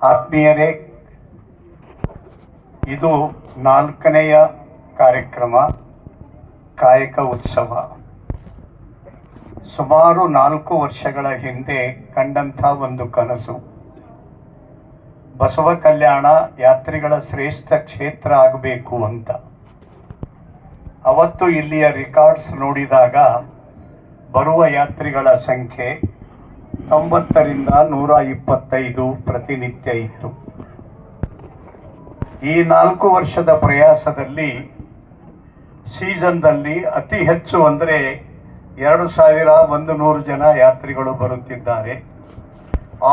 ಆತ್ಮೀಯರೇ, ಇದು 4ನೆಯ ಕಾರ್ಯಕ್ರಮ ಕಾಯಕ ಉತ್ಸವ. ಸುಮಾರು 4 ವರ್ಷಗಳ ಹಿಂದೆ ಕಂಡಂಥ ಒಂದು ಕನಸು. ಬಸವ ಕಲ್ಯಾಣ ಯಾತ್ರಿಗಳ ಶ್ರೇಷ್ಠ ಕ್ಷೇತ್ರ ಆಗಬೇಕು ಅಂತ. ಅವತ್ತು ಇಲ್ಲಿಯ ರೆಕಾರ್ಡ್ಸ್ ನೋಡಿದಾಗ ಬರುವ ಯಾತ್ರಿಗಳ ಸಂಖ್ಯೆ 90ರಿಂದ 125 ಪ್ರತಿನಿತ್ಯ ಇತ್ತು. ಈ 4 ವರ್ಷದ ಪ್ರಯಾಸದಲ್ಲಿ ಸೀಸನ್ದಲ್ಲಿ ಅತಿ ಹೆಚ್ಚು ಅಂದರೆ 2100 ಜನ ಯಾತ್ರಿಗಳು ಬರುತ್ತಿದ್ದಾರೆ.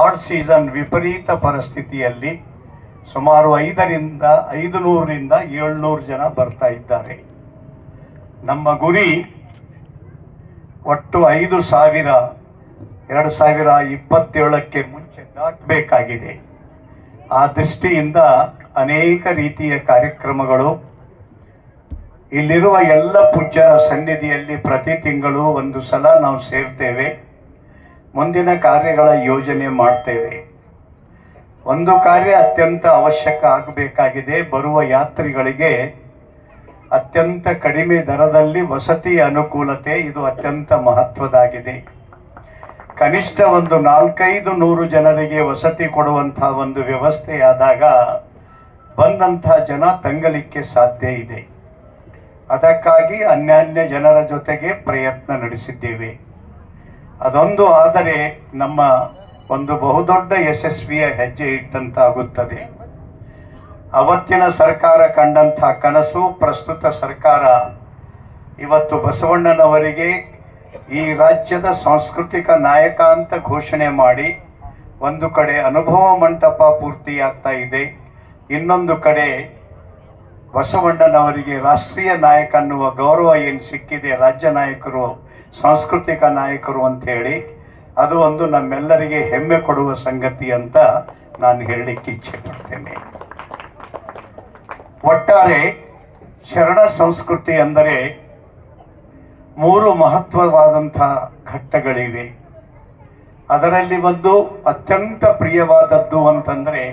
ಆಡ್ ಸೀಸನ್ ವಿಪರೀತ ಪರಿಸ್ಥಿತಿಯಲ್ಲಿ ಸುಮಾರು 500ರಿಂದ 700 ಜನ ಬರ್ತಾ ಇದ್ದಾರೆ. ನಮ್ಮ ಗುರಿ ಒಟ್ಟು 5000 2027ಕ್ಕೆ ಮುಂಚೆ ದಾಟಬೇಕಾಗಿದೆ. ಆ ದೃಷ್ಟಿಯಿಂದ ಅನೇಕ ರೀತಿಯ ಕಾರ್ಯಕ್ರಮಗಳು ಇಲ್ಲಿರುವ ಎಲ್ಲ ಪೂಜ್ಯರ ಸನ್ನಿಧಿಯಲ್ಲಿ ಪ್ರತಿ ತಿಂಗಳು ಒಂದು ಸಲ ನಾವು ಸೇರ್ತೇವೆ. ಮುಂದಿನ ಕಾರ್ಯಗಳ ಯೋಜನೆ ಮಾಡ್ತೇವೆ. ಒಂದು ಕಾರ್ಯ ಅತ್ಯಂತ ಅವಶ್ಯಕ ಆಗಬೇಕಾಗಿದೆ. ಬರುವ ಯಾತ್ರಿಗಳಿಗೆ ಅತ್ಯಂತ ಕಡಿಮೆ ದರದಲ್ಲಿ ವಸತಿ ಅನುಕೂಲತೆ ಇದು ಅತ್ಯಂತ ಮಹತ್ವದಾಗಿದೆ. ಕನಿಷ್ಠ ಒಂದು 400-500 ಜನರಿಗೆ ವಸತಿ ಕೊಡುವಂತಹ ಒಂದು ವ್ಯವಸ್ಥೆಯಾದಾಗ ಬಂದಂಥ ಜನ ತಂಗಲಿಕ್ಕೆ ಸಾಧ್ಯ ಇದೆ. ಅದಕ್ಕಾಗಿ ಅನ್ಯಾನ್ಯ ಜನರ ಜೊತೆಗೆ ಪ್ರಯತ್ನ ನಡೆಸಿದ್ದೇವೆ. ಅದೊಂದು ಆದರೆ ನಮ್ಮ ಒಂದು ಬಹುದೊಡ್ಡ ಯಶಸ್ವಿಯ ಹೆಜ್ಜೆ ಇಟ್ಟಂತಾಗುತ್ತದೆ. ಅವತ್ತಿನ ಸರ್ಕಾರ ಕಂಡಂಥ ಕನಸು ಪ್ರಸ್ತುತ ಸರ್ಕಾರ ಇವತ್ತು ಬಸವಣ್ಣನವರಿಗೆ ಈ ರಾಜ್ಯದ ಸಾಂಸ್ಕೃತಿಕ ನಾಯಕ ಅಂತ ಘೋಷಣೆ ಮಾಡಿ ಒಂದು ಕಡೆ ಅನುಭವ ಮಂಟಪ ಪೂರ್ತಿಯಾಗ್ತಾ ಇದೆ. ಇನ್ನೊಂದು ಕಡೆ ಬಸವಣ್ಣನವರಿಗೆ ರಾಷ್ಟ್ರೀಯ ನಾಯಕ ಅನ್ನುವ ಗೌರವ ಏನು ಸಿಕ್ಕಿದೆ, ರಾಜ್ಯ ನಾಯಕರು ಸಾಂಸ್ಕೃತಿಕ ನಾಯಕರು ಅಂತ ಹೇಳಿ, ಅದು ಒಂದು ನಮ್ಮೆಲ್ಲರಿಗೆ ಹೆಮ್ಮೆ ಕೊಡುವ ಸಂಗತಿ ಅಂತ ನಾನು ಹೇಳಲಿಕ್ಕೆ ಇಚ್ಛೆ ಪಡ್ತೇನೆ. ಒಟ್ಟಾರೆ ಶರಣ ಸಂಸ್ಕೃತಿ ಅಂದರೆ 3 ಮಹತ್ವವಾದಂಥ ಘಟ್ಟಗಳಿವೆ. ಅದರಲ್ಲಿ ಒಂದು ಅತ್ಯಂತ ಪ್ರಿಯವಾದದ್ದು ಅಂತಂದರೆ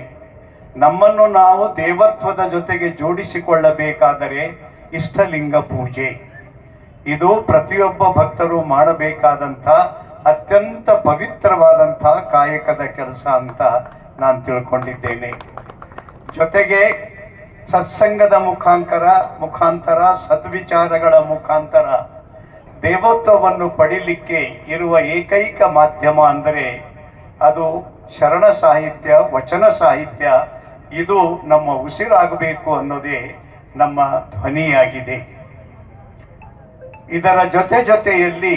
ನಮ್ಮನ್ನು ನಾವು ದೇವತ್ವದ ಜೊತೆಗೆ ಜೋಡಿಸಿಕೊಳ್ಳಬೇಕಾದರೆ ಇಷ್ಟಲಿಂಗ ಪೂಜೆ. ಇದು ಪ್ರತಿಯೊಬ್ಬ ಭಕ್ತರು ಮಾಡಬೇಕಾದಂಥ ಅತ್ಯಂತ ಪವಿತ್ರವಾದಂಥ ಕಾಯಕದ ಕೆಲಸ ಅಂತ ನಾನು ತಿಳ್ಕೊಂಡಿದ್ದೇನೆ. ಜೊತೆಗೆ ಸತ್ಸಂಗದ ಮುಖಾಂತರ ಸದ್ವಿಚಾರಗಳ ಮುಖಾಂತರ ದೇವತ್ವವನ್ನು ಪಡೀಲಿಕ್ಕೆ ಇರುವ ಏಕೈಕ ಮಾಧ್ಯಮ ಅಂದರೆ ಅದು ಶರಣ ಸಾಹಿತ್ಯ, ವಚನ ಸಾಹಿತ್ಯ. ಇದು ನಮ್ಮ ಉಸಿರಾಗಬೇಕು ಅನ್ನೋದೇ ನಮ್ಮ ಧ್ವನಿಯಾಗಿದೆ. ಇದರ ಜೊತೆಯಲ್ಲಿ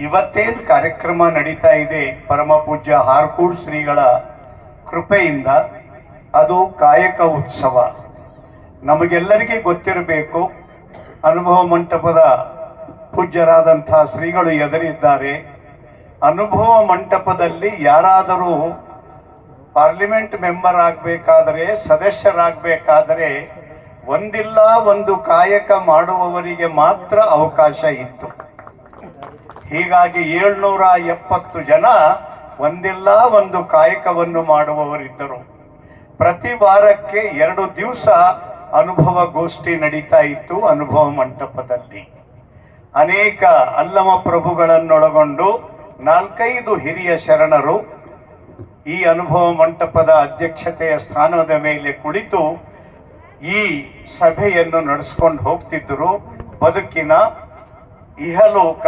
ಇವತ್ತೇನು ಕಾರ್ಯಕ್ರಮ ನಡೀತಾ ಇದೆ ಪರಮ ಪೂಜ್ಯ ಹಾರ್ಕೂಡ್ ಶ್ರೀಗಳ ಕೃಪೆಯಿಂದ, ಅದು ಕಾಯಕ ಉತ್ಸವ. ನಮಗೆಲ್ಲರಿಗೆ ಗೊತ್ತಿರಬೇಕು, ಅನುಭವ ಮಂಟಪದ ಪೂಜ್ಯರಾದಂಥ ಶ್ರೀಗಳು ಎದುರಿದ್ದಾರೆ. ಅನುಭವ ಮಂಟಪದಲ್ಲಿ ಯಾರಾದರೂ ಪಾರ್ಲಿಮೆಂಟ್ ಮೆಂಬರ್ ಆಗಬೇಕಾದರೆ, ಸದಸ್ಯರಾಗಬೇಕಾದರೆ ಒಂದಿಲ್ಲ ಒಂದು ಕಾಯಕ ಮಾಡುವವರಿಗೆ ಮಾತ್ರ ಅವಕಾಶ ಇತ್ತು. ಹೀಗಾಗಿ 770 ಜನ ಒಂದಿಲ್ಲ ಒಂದು ಕಾಯಕವನ್ನು ಮಾಡುವವರಿದ್ದರು. ಪ್ರತಿ ವಾರಕ್ಕೆ 2 ದಿವಸ ಅನುಭವ ಗೋಷ್ಠಿ ನಡೀತಾ ಇತ್ತು ಅನುಭವ ಮಂಟಪದಲ್ಲಿ. ಅನೇಕ ಅಲ್ಲಮ ಪ್ರಭುಗಳನ್ನೊಳಗೊಂಡು 4-5 ಹಿರಿಯ ಶರಣರು ಈ ಅನುಭವ ಮಂಟಪದ ಅಧ್ಯಕ್ಷತೆಯ ಸ್ಥಾನದ ಮೇಲೆ ಕುಳಿತು ಈ ಸಭೆಯನ್ನು ನಡೆಸ್ಕೊಂಡು ಹೋಗ್ತಿದ್ದರು. ಬದುಕಿನ ಇಹಲೋಕ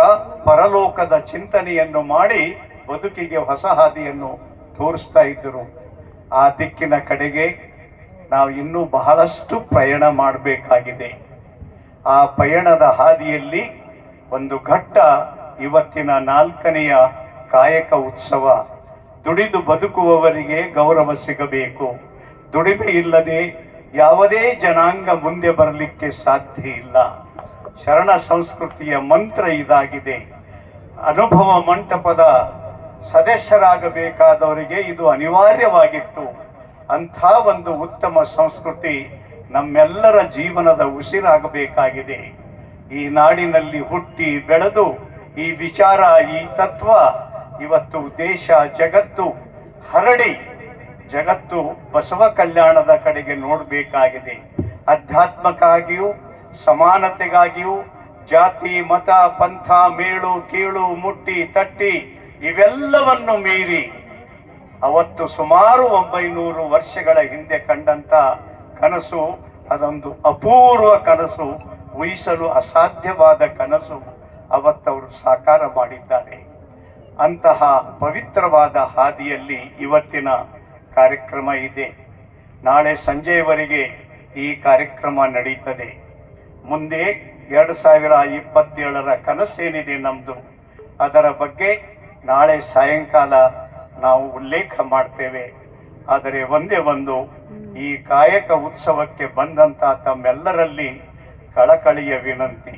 ಪರಲೋಕದ ಚಿಂತನೆಯನ್ನು ಮಾಡಿ ಬದುಕಿಗೆ ಹೊಸ ಹಾದಿಯನ್ನು ತೋರಿಸ್ತಾ ಇದ್ದರು. ಆ ದಿಕ್ಕಿನ ಕಡೆಗೆ ನಾವು ಇನ್ನೂ ಬಹಳಷ್ಟು ಪ್ರಯಾಣ ಮಾಡಬೇಕಾಗಿದೆ. ಆ ಪಯಣದ ಹಾದಿಯಲ್ಲಿ ಒಂದು ಘಟ್ಟ ಇವತ್ತಿನ 4ನೆಯ ಕಾಯಕ ಉತ್ಸವ. ದುಡಿದು ಬದುಕುವವರಿಗೆ ಗೌರವ ಸಿಗಬೇಕು. ದುಡಿಮೆ ಇಲ್ಲದೆ ಯಾವುದೇ ಜನಾಂಗ ಮುಂದೆ ಬರಲಿಕ್ಕೆ ಸಾಧ್ಯ ಇಲ್ಲ. ಶರಣ ಸಂಸ್ಕೃತಿಯ ಮಂತ್ರ ಇದಾಗಿದೆ. ಅನುಭವ ಮಂಟಪದ ಸದಸ್ಯರಾಗಬೇಕಾದವರಿಗೆ ಇದು ಅನಿವಾರ್ಯವಾಗಿತ್ತು. ಅಂಥ ಒಂದು ಉತ್ತಮ ಸಂಸ್ಕೃತಿ ನಮ್ಮೆಲ್ಲರ ಜೀವನದ ಉಸಿರಾಗಬೇಕಾಗಿದೆ. ಈ ನಾಡಿನಲ್ಲಿ ಹುಟ್ಟಿ ಬೆಳೆದು ಈ ವಿಚಾರ, ಈ ತತ್ವ ಇವತ್ತು ದೇಶ ಜಗತ್ತು ಹರಡಿ ಜಗತ್ತು ಬಸವ ಕಲ್ಯಾಣದ ಕಡೆಗೆ ನೋಡಬೇಕಾಗಿದೆ. ಅಧ್ಯಾತ್ಮಕ್ಕಾಗಿಯೂ ಸಮಾನತೆಗಾಗಿಯೂ ಜಾತಿ ಮತ ಪಂಥ ಮೇಳು ಕೀಳು ಮುಟ್ಟಿ ತಟ್ಟಿ ಇವೆಲ್ಲವನ್ನು ಮೀರಿ ಅವತ್ತು ಸುಮಾರು 900 ವರ್ಷಗಳ ಹಿಂದೆ ಕಂಡಂತ ಕನಸು, ಅದೊಂದು ಅಪೂರ್ವ ಕನಸು, ಊಹಿಸಲು ಅಸಾಧ್ಯವಾದ ಕನಸು ಅವತ್ತವರು ಸಾಕಾರ ಮಾಡಿದ್ದಾರೆ. ಅಂತಹ ಪವಿತ್ರವಾದ ಹಾದಿಯಲ್ಲಿ ಇವತ್ತಿನ ಕಾರ್ಯಕ್ರಮ ಇದೆ. ನಾಳೆ ಸಂಜೆಯವರೆಗೆ ಈ ಕಾರ್ಯಕ್ರಮ ನಡೀತದೆ. ಮುಂದೆ 2027ರ ಕನಸೇನಿದೆ ನಮ್ಮದು, ಅದರ ಬಗ್ಗೆ ನಾಳೆ ಸಾಯಂಕಾಲ ನಾವು ಉಲ್ಲೇಖ ಮಾಡ್ತೇವೆ. ಆದರೆ ಒಂದೇ ಒಂದು, ಈ ಕಾಯಕ ಉತ್ಸವಕ್ಕೆ ಬಂದಂತ ತಮ್ಮೆಲ್ಲರಲ್ಲಿ ಕಳಕಳಿಯ ವಿನಂತಿ,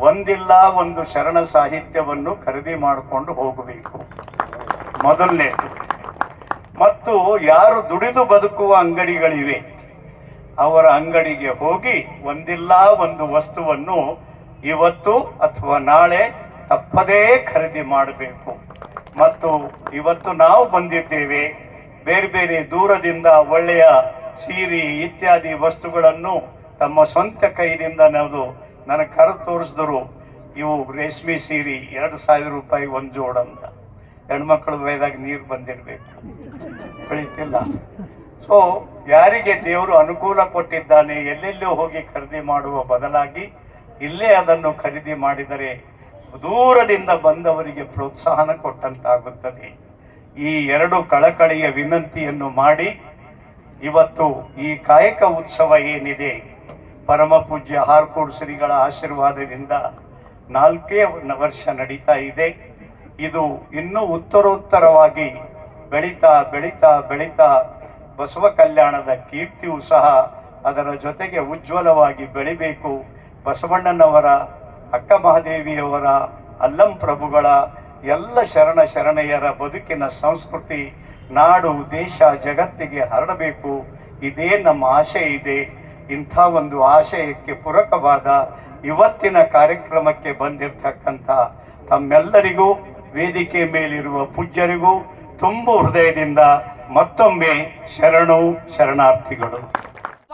ಒಂದಿಲ್ಲ ಒಂದು ಶರಣ ಸಾಹಿತ್ಯವನ್ನು ಖರೀದಿ ಮಾಡಿಕೊಂಡು ಹೋಗಬೇಕು ಮೊದಲನೇದು. ಮತ್ತು ಯಾರು ದುಡಿದು ಬದುಕುವ ಅಂಗಡಿಗಳಿವೆ ಅವರ ಅಂಗಡಿಗೆ ಹೋಗಿ ಒಂದಿಲ್ಲ ಒಂದು ವಸ್ತುವನ್ನು ಇವತ್ತು ಅಥವಾ ನಾಳೆ ತಪ್ಪದೇ ಖರೀದಿ ಮಾಡಬೇಕು. ಮತ್ತು ಇವತ್ತು ನಾವು ಬಂದಿದ್ದೇವೆ, ಬೇರೆ ಬೇರೆ ದೂರದಿಂದ ಒಳ್ಳೆಯ ಸೀರೆ ಇತ್ಯಾದಿ ವಸ್ತುಗಳನ್ನು ತಮ್ಮ ಸ್ವಂತ ಕೈಯಿಂದ ನಾವು ನನಗೆ ಕರೆದು ತೋರಿಸಿದ್ರು. ಇವು ರೇಷ್ಮೆ ಸೀರೆ 2000 ರೂಪಾಯಿ ಒಂದು ಜೋಡಂತ. ಹೆಣ್ಮಕ್ಳು ಬೈದಾಗ ನೀರು ಬಂದಿರಬೇಕು, ಬೆಳೀತಿಲ್ಲ. ಸೊ ಯಾರಿಗೆ ದೇವರು ಅನುಕೂಲ ಕೊಟ್ಟಿದ್ದಾನೆ, ಎಲ್ಲೆಲ್ಲೋ ಹೋಗಿ ಖರೀದಿ ಮಾಡುವ ಬದಲಾಗಿ ಇಲ್ಲೇ ಅದನ್ನು ಖರೀದಿ ಮಾಡಿದರೆ ದೂರದಿಂದ ಬಂದವರಿಗೆ ಪ್ರೋತ್ಸಾಹನ ಕೊಟ್ಟಂತಾಗುತ್ತದೆ. ಈ 2 ಕಳಕಳಿಯ ವಿನಂತಿಯನ್ನು ಮಾಡಿ ಇವತ್ತು ಈ ಕಾಯಕ ಉತ್ಸವ ಏನಿದೆ, ಪರಮ ಪೂಜ್ಯ ಹಾರ್ಕೋಡ್ ಶ್ರೀಗಳ ಆಶೀರ್ವಾದದಿಂದ 4 ವರ್ಷ ನಡೀತಾ ಇದೆ. ಇದು ಇನ್ನೂ ಉತ್ತರೋತ್ತರವಾಗಿ ಬೆಳೀತಾ ಬೆಳೀತಾ ಬೆಳೀತಾ ಬಸವ ಕಲ್ಯಾಣದ ಕೀರ್ತಿಯೂ ಸಹ ಅದರ ಜೊತೆಗೆ ಉಜ್ವಲವಾಗಿ ಬೆಳಿಬೇಕು. ಬಸವಣ್ಣನವರ, ಅಕ್ಕ ಮಹಾದೇವಿಯವರ, ಅಲ್ಲಂ ಪ್ರಭುಗಳ ಎಲ್ಲ ಶರಣೆಯರ ಬದುಕಿನ ಸಂಸ್ಕೃತಿ ನಾಡು ದೇಶ ಜಗತ್ತಿಗೆ ಹರಡಬೇಕು. ಇದೇ ನಮ್ಮ ಆಶೆ ಇದೆ. ಇಂಥ ಒಂದು ಆಶಯಕ್ಕೆ ಪೂರಕವಾದ ಇವತ್ತಿನ ಕಾರ್ಯಕ್ರಮಕ್ಕೆ ಬಂದಿರತಕ್ಕಂಥ ತಮ್ಮೆಲ್ಲರಿಗೂ, ವೇದಿಕೆ ಮೇಲಿರುವ ಪೂಜ್ಯರಿಗೂ ತುಂಬು ಹೃದಯದಿಂದ ಮತ್ತೊಮ್ಮೆ ಶರಣಾರ್ಥಿಗಳು.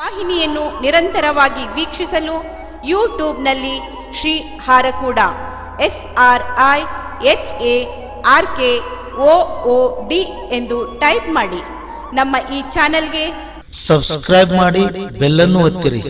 ವಾಹಿನಿಯನ್ನು ನಿರಂತರವಾಗಿ ವೀಕ್ಷಿಸಲು ಯೂಟ್ಯೂಬ್ನಲ್ಲಿ ಶ್ರೀ ಹಾರಕೂಡ SRIHARKOOD ಎಂದು ಟೈಪ್ ಮಾಡಿ. ನಮ್ಮ ಈ ಚಾನೆಲ್ಗೆ ಸಬ್ಸ್ಕ್ರೈಬ್ ಮಾಡಿ, ಬೆಲ್ ಅನ್ನು ಒತ್ತಿರಿ.